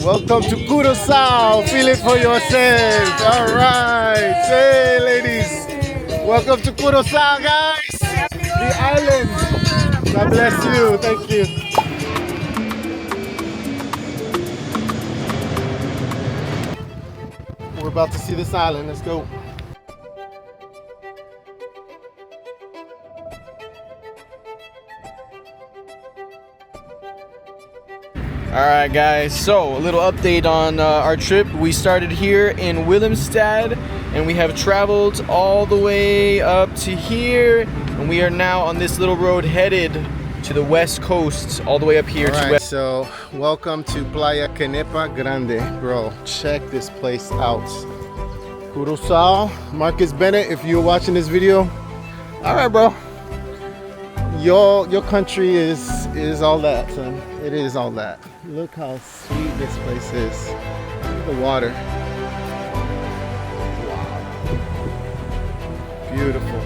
Welcome to Curaçao. Feel it for yourself. All right. Hey, ladies. Welcome to Curaçao, guys. The island. God bless you. Thank you. We're about to see this island. Let's go. Alright guys, so a little update on our trip. We started here in Willemstad and we have traveled all the way up to here, and we are now on this little road headed to the west coast, all the way up here. Alright, so welcome to Playa Kenepa Grande. Bro, check this place out. Curaçao, Marcus Bennett, if you're watching this video. Alright, bro. Your country is all that, son. It is all that. Look how sweet this place is. Look at the water. Wow. Beautiful.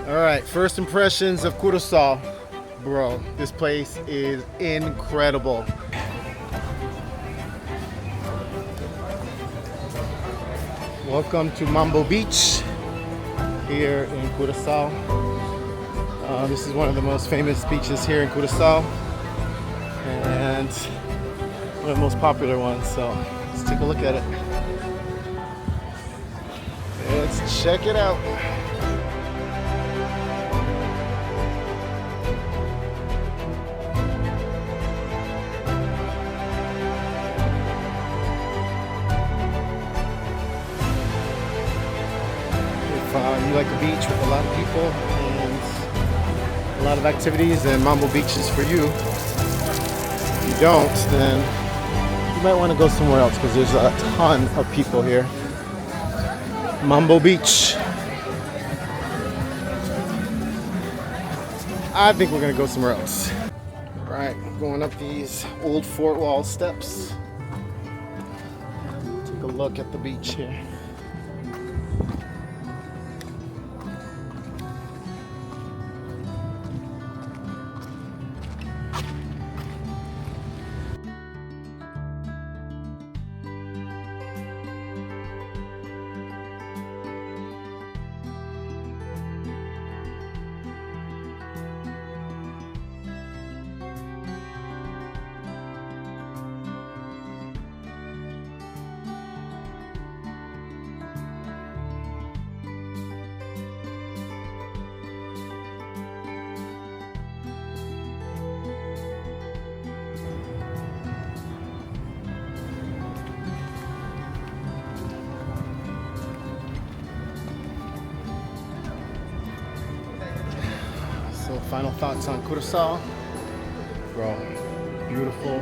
All right, first impressions of Curaçao. Bro, this place is incredible. Welcome to Mambo Beach here in Curaçao. This is one of the most famous beaches here in Curaçao and one of the most popular ones, so let's take a look at it. Let's check it out. You like a beach with a lot of people and a lot of activities, and Mambo Beach is for you. If you don't, then you might want to go somewhere else because there's a ton of people here. Mambo Beach. I think we're going to go somewhere else. All right, going up these old fort wall steps. Take a look at the beach here. So final thoughts on Curaçao. Bro, beautiful.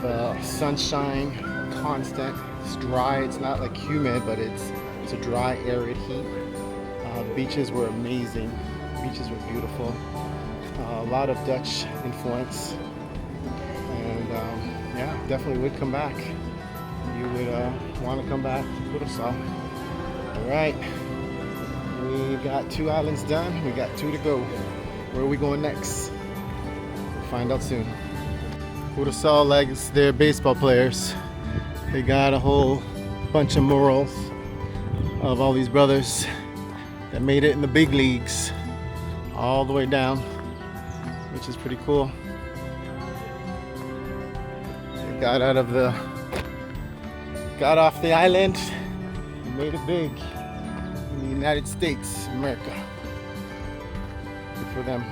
The sunshine, constant. It's dry. It's not like humid, but it's a dry, arid heat. The beaches were amazing. The beaches were beautiful. A lot of Dutch influence, and yeah, definitely would come back. You would want to come back to Curaçao. All right. We got 2 islands done. We got 2 to go. Where are we going next? We'll find out soon. Curaçao likes their baseball players. They got a whole bunch of murals of all these brothers that made it in the big leagues all the way down, which is pretty cool. They got off the island and made it big. In the United States of America. Good for them.